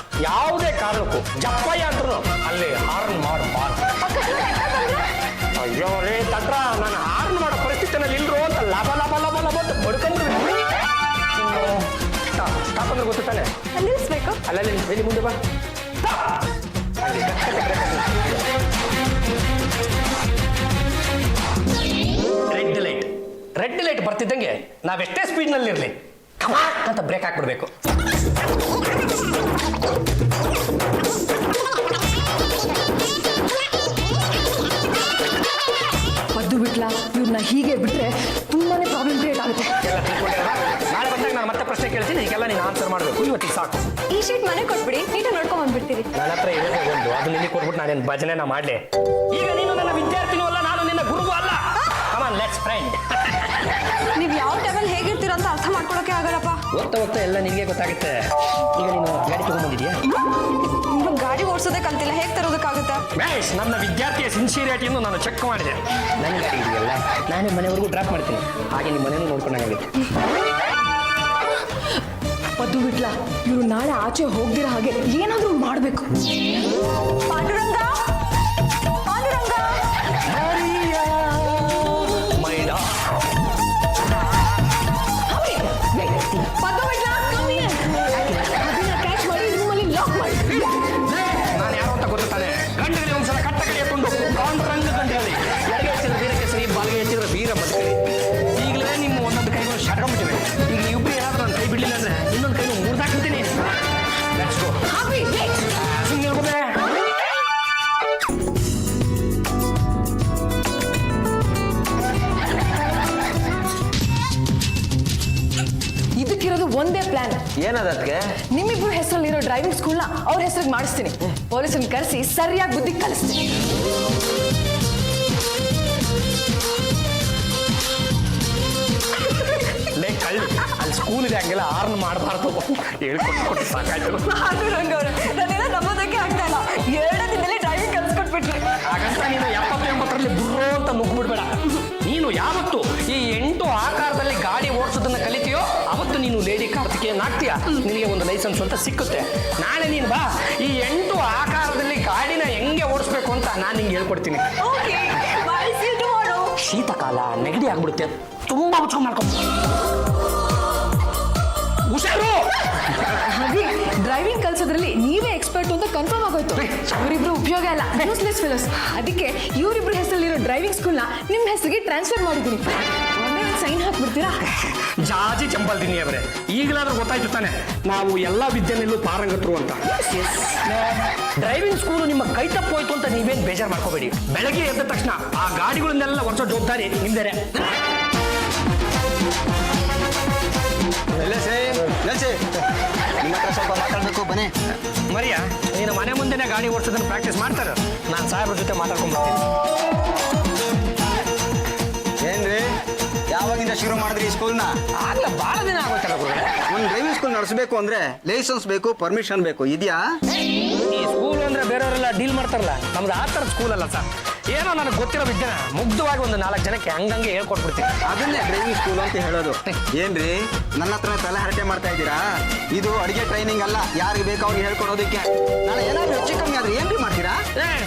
ಯಾವುದೇ ಕಾರಣಕ್ಕೂ ಜಪ್ಪಯ್ಯ ಅಂದ್ರೂ ಅಲ್ಲಿ ಹಾರ್ನ್ ಮಾಡಬಾರ್ದು. ಅಯ್ಯೋ ರೇ ತಟ್ರ, ನಾನು ಹಾರ್ನ್ ಮಾಡೋ ಪರಿಸ್ಥಿತಿನಲ್ಲಿ ಇಲ್ರು ಅಂತ ಲಬ ಅಂತ ಬಡ್ಕೊಂಡ್ರು. ಸ್ಟಾಪ್ ಅಂದ್ರೆ ಗೊತ್ತಾನೆ, ನಿಲ್ಲಿಸ್ಬೇಕು. ಅಲ್ಲಲ್ಲಿ ಬೆಳಿ ಮುಂದೆ ಬಾ. ರೆಡ್ ಲೈಟ್ ಬರ್ತಿದ್ದಂಗೆ ನಾವೆಷ್ಟೇ ಸ್ಪೀಡ್ನಲ್ಲಿರಲಿ ಕಮಾಕ್ ಅಂತ ಬ್ರೇಕ್ ಹಾಕ್ಬಿಡ್ಬೇಕು. ಪದ್ದು ಬಿಟ್ಲ ಇವ್ರನ್ನ ಹೀಗೆ ಬಿಟ್ರೆ ತುಂಬಾನೇ ಪ್ರಾಬ್ಲಮ್ ಕ್ರಿಯೇಟ್ ಆಗುತ್ತೆ. ಎಲ್ಲ ತಿಳ್ಕೊಂಡಿರೋಣ. ನಾಳೆ ಬಂದಾಗ ನಾನು ಮತ್ತೆ ಪ್ರಶ್ನೆ ಕೇಳ್ತೀನಿ, ಈಗೆಲ್ಲ ನೀನು ಆನ್ಸರ್ ಮಾಡಬೇಕು. ಇವತ್ತಿಗೆ ಸಾಕು. ಈ ಶೀಟ್ ಮನೆ ಕೊಟ್ಬಿಡಿ, ನೀಟಾಗಿ ನೋಡ್ಕೊಂಡ್ ಬಂದ್ಬಿಡ್ತೀರಿ. ನನ್ನ ಹತ್ರ ಇರೋದೇ ಒಂದು, ಅದು ನಿನಗೆ ಕೊಟ್ಬಿಟ್ಟು ನಾನೇನು ಭಜನೆನ ಮಾಡಲಿ? ಈಗ ನೀನು ನನ್ನ ವಿದ್ಯಾರ್ಥಿನೂ ಅಲ್ಲ, ನಾನು ನಿನ್ನ ಗುರುಗೂ ಅಲ್ಲ. Come on let's friend. ನೀವು ಯಾವ ಟೈಮಲ್ಲಿ ಹೇಗಿರ್ತೀರ ಅಂತ ಅರ್ಥ ಮಾಡ್ಕೊಳಕ್ಕೆ ಆಗಲ್ಲಪ್ಪ. ಹೋಗ್ತಾ ಹೋಗ್ತಾ ಎಲ್ಲ ನಿನಗೆ ಗೊತ್ತಾಗುತ್ತೆ. ಈಗ ನೀನು ಗಾಡಿ ತಗೊಂಡ್ಬಂದಿದ್ಯಾ? ಇವಾಗ ಗಾಡಿ ಓಡಿಸೋದೇ ಕಲ್ತಿಲ್ಲ, ಹೇಗೆ ತರೋದಕ್ಕಾಗುತ್ತೆ? ಬೇಸ್, ನನ್ನ ವಿದ್ಯಾರ್ಥಿಯ ಸಿನ್ಸಿಯರಿಟಿಯನ್ನು ನಾನು ಚೆಕ್ ಮಾಡಿದೆ. ನನ್ನ ಗಾಡಿ ಇದೆಯಲ್ಲ, ನಾನೇ ಮನೆವರೆಗೂ ಡ್ರಾಪ್ ಮಾಡ್ತೀನಿ. ಹಾಗೆ ನಿಮ್ಮ ಮನೆಯೂ ನೋಡ್ಕೊಂಡಾಗುತ್ತೆ. ಪದ್ದು ಬಿಟ್ಲ ಇವರು ನಾಳೆ ಆಚೆ ಹೋಗ್ದಿರ ಹಾಗೆ ಏನಾದ್ರೂ ಮಾಡ್ಬೇಕು. ಪಾಂಡುರಂಗ, ಪಾಂಡುರಂಗ, ಪದ್ದು ಬಿಟ್ಲ ಕಮ್ಮಿ ಕ್ಯಾಚ್ ಮಾಡಿ ರೂಮಲ್ಲಿ ಲಾಕ್ ಮಾಡಿ. ನಾನು ಯಾರು ಅಂತ ಗೊತ್ತಾನೆ. ಗಂಡನಿಗೆ ಒಂದ್ಸಲ ಕಟ್ಟ ಕಡೆ ಎತ್ಕೊಂಡು ಪಾಂಡುರಂಗ ಗಂಡ ಹೇಳಿ, ಎಡಗೆ ಹೆಚ್ಚಿದ್ರೆ ವೀರ ಕೇಸರಿ, ಬಲಗೆ ಹೆಚ್ಚಿದ್ರೆ ವೀರ ಬದುಕಲಿ. ಈಗಲೇ ನಿಮ್ಮ ಒಂದೊಂದು ಕೈಗಳು ಶಟ್ಕೊಂಡ್ಬಿಟ್ಟಿವೆ. ಈಗ ಇಬ್ಬರು ಏನಾದ್ರೂ ನನ್ನ ಕೈ ಬಿಡಲಿಲ್ಲ ಅಂದ್ರೆ ಇನ್ನೊಂದು ಕೈನು ಮುರಿದಾಕ್ಬಿಡ್ತೀನಿ. ಸುಮ್ಮನೆ ಹೇಳ್ಬೋದೆ. ಇದಕ್ಕಿರೋದು ಒಂದೇ ಪ್ಲಾನ್. ಏನದಕ್ಕೆ? ನಿಮ್ಮಿಬ್ರು ಹೆಸರಲ್ಲಿರೋ ಡ್ರೈವಿಂಗ್ ಸ್ಕೂಲ್ನ ಅವ್ರ ಹೆಸರಿಗೆ ಮಾಡಿಸ್ತೀನಿ. ಪೊಲೀಸನ್ನ ಕರೆಸಿ ಸರಿಯಾಗಿ ಬುದ್ಧಿ ಕಲಿಸ್ತೀನಿ. ಕಳ್ಳಿ ಅಲ್ಲಿ ಸ್ಕೂಲ್ ಇದೆ, ಹಂಗೆಲ್ಲ ಆರ್ನ್ ಮಾಡಬಾರ್ದು. ಹೇಳ್ಕೊಟ್ಟು ಸಾಕಾಯ್ತು. ನಾನೇನೋ ನಂಬೋದಕ್ಕೆ ಆಗ್ತಾ ಇಲ್ಲ. 2 ದಿನದಲ್ಲಿ ಡ್ರೈವಿಂಗ್ ಕಲಿಸ್ಕೊಟ್ಬಿಟ್ರಿ. ಹಾಗಂತ ನೀನು 70-80ರಲ್ಲಿ ಬುರ್ರೋ ಅಂತ ನುಗ್ಬಿಡ್ಬೇಡ. ನೀನು ಯಾವತ್ತು ಈ 8 ಆಕಾರದಲ್ಲಿ ಗಾಡಿ ಓಡಿಸೋದನ್ನ ಕಲಿತೀಯೋ ಅವತ್ತು ನೀನು ಲೇಡಿ ಕಾರ್ತಿಕೇಯನಾಗ್ತೀಯ. ನಿನಗೆ ಒಂದು ಲೈಸೆನ್ಸ್ ಅಂತ ಸಿಕ್ಕುತ್ತೆ. ನಾಳೆ ನೀನು ಬಾ, ಈ 8 ಆಕಾರದಲ್ಲಿ ಗಾಡಿನ ಹೆಂಗೆ ಓಡಿಸ್ಬೇಕು ಅಂತ ನಾನು ನಿಂಗೆ ಹೇಳ್ಕೊಡ್ತೀನಿ. ಶೀತಕಾಲ ನೆಗಡಿ ಆಗ್ಬಿಡುತ್ತೆ, ತುಂಬಾ ಮುಚ್ಕೊಂಡು ಮಾಡ್ಕೊಂಡು ಹುಷಾರು. ಹಾಗೆ ಡ್ರೈವಿಂಗ್ ಕಲ್ಸೋದ್ರಲ್ಲಿ ನೀವೇ ಎಕ್ಸ್ಪರ್ಟ್ ಅಂತ ಕನ್ಫರ್ಮ್ ಆಗೋಯ್ತು. ಇವರಿಬ್ರು ಉಪಯೋಗ ಇಲ್ಲ, ಯೂಸ್ಲೆಸ್ ಫೆಲೋಸ್. ಅದಕ್ಕೆ ಇವರಿಬ್ರು ಹೆಸರಲ್ಲಿರೋ ಡ್ರೈವಿಂಗ್ ಸ್ಕೂಲ್ನ ನಿಮ್ಮ ಹೆಸರಿಗೆ ಟ್ರಾನ್ಸ್ಫರ್ ಮಾಡಿದ್ದೀನಿ. ಒಂದೇ ಸೈನ್ ಹಾಕ್ಬಿಡ್ತೀರಾ? ಜಾಜಿ ಚಂಬಲ್ದಿನಿ ಅವರೇ, ಈಗಲಾದ್ರೂ ಗೊತ್ತಾಯ್ತು ತಾನೆ ನಾವು ಎಲ್ಲ ವಿದ್ಯೆನಲ್ಲೂ ಪಾರಂಗತರು ಅಂತ. ಡ್ರೈವಿಂಗ್ ಸ್ಕೂಲು ನಿಮ್ಮ ಕೈ ತಪ್ಪೋಯ್ತು ಅಂತ ನೀವೇನು ಬೇಜಾರು ಮಾಡ್ಕೋಬೇಡಿ. ಬೆಳಗ್ಗೆ ಎದ್ದ ತಕ್ಷಣ ಆ ಗಾಡಿಗಳನ್ನೆಲ್ಲ ಒರೆಸೋ ಜವಾಬ್ದಾರಿ ನಿಮ್ದೇನೆ. ನಿಮ್ಮ ಹತ್ರ ಸ್ವಲ್ಪ ಮಾತಾಡಬೇಕು, ಬನ್ನಿ. ಮರಿಯಾ, ನೀನು ಮನೆ ಮುಂದೆನೇ ಗಾಡಿ ಓಡಿಸೋದನ್ನ ಪ್ರಾಕ್ಟೀಸ್ ಮಾಡ್ತಾರೆ. ನಾನು ಸಾಹೇಬ್ರ ಜೊತೆ ಮಾತಾಡ್ಕೊಂಡ್ಬರ್ತೀನಿ. ಏನ್ರಿ, ಯಾವಾಗಿಂದ ಶುರು ಮಾಡಿದ್ರಿ ಈ ಸ್ಕೂಲ್ನ? ಆಗ್ಲೇ ಭಾಳ ದಿನ ಆಗೋಯ್ತಲ್ಲ ಗುರುಗಳೇ. ಒಂದು ಡ್ರೈವಿಂಗ್ ಸ್ಕೂಲ್ ನಡೆಸಬೇಕು ಅಂದ್ರೆ ಲೈಸೆನ್ಸ್ ಬೇಕು, ಪರ್ಮಿಷನ್ ಬೇಕು, ಇದೆಯಾ? ಈ ಸ್ಕೂಲ್ ಅಂದ್ರೆ ಬೇರೆಯವರೆಲ್ಲ ಡೀಲ್ ಮಾಡ್ತಾರಲ್ಲ, ನಮ್ದು ಆ ಥರದ ಸ್ಕೂಲ್ ಅಲ್ಲ ಸರ್. ಏನೋ ನನಗೆ ಗೊತ್ತಿರೋ ವಿದ್ಯೆನ ಮುಗ್ಧವಾಗಿ ಒಂದು 4 ಜನಕ್ಕೆ ಹಂಗಂಗೆ ಹೇಳ್ಕೊಟ್ಬಿಡ್ತೀನಿ. ಅದನ್ನೇ ಡ್ರೈವಿಂಗ್ ಸ್ಕೂಲ್ ಅಂತ ಹೇಳೋದು. ಏನ್ರಿ, ನನ್ನ ಹತ್ರ ತಲೆ ಹರಟೆ ಮಾಡ್ತಾ ಇದ್ದೀರಾ? ಇದು ಅಡಿಗೆ ಟ್ರೈನಿಂಗ್ ಅಲ್ಲ, ಯಾರಿಗೆ ಬೇಕು ಅವ್ರಿಗೆ ಹೇಳ್ಕೊಡೋದಕ್ಕೆ. ನಾಳೆ ಏನಾದ್ರು ಹೆಚ್ಚು ಕಮ್ಮಿ ಆದ್ರೆ ಏನ್ರಿ ಮಾಡ್ತೀರಾ?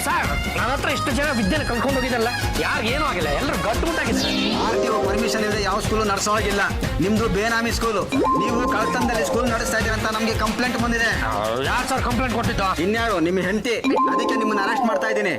ಸರ್, ನನ್ನ ಹತ್ರ ಇಷ್ಟು ಜನ ವಿದ್ಯೆನ ಕಲ್ತ್ಕೊಂಡು ಹೋಗಿದ್ದಲ್ಲ, ಯಾರಿಗೇನೂ ಆಗಿಲ್ಲ, ಎಲ್ಲರೂ ಗಟ್ಟುಮುಟ್ಟಾಗಿದ್ದಾರೆ. RTO ಪರ್ಮಿಷನ್ ಇಲ್ಲದೆ ಯಾವ ಸ್ಕೂಲು ನಡೆಸೋ ಹಾಗಿಲ್ಲ. ನಿಮ್ದು ಬೇನಾಮಿ ಸ್ಕೂಲು. ನೀವು ಕಳ್ತನದಲ್ಲಿ ಸ್ಕೂಲ್ ನಡೆಸ್ತಾ ಇದ್ದೀರಾ ಅಂತ ನಮ್ಗೆ ಕಂಪ್ಲೇಂಟ್ ಬಂದಿದೆ. ಯಾರು ಸರ್ ಕಂಪ್ಲೇಂಟ್ ಕೊಟ್ಟಿದ್ದು? ಇನ್ಯಾರು? ನಿಮ್ಮ ಹೆಂಡತಿ. ಅದಕ್ಕೆ ನಿಮ್ಮನ್ನ ಅರೆಸ್ಟ್ ಮಾಡ್ತಾ ಇದ್ದೀನಿ.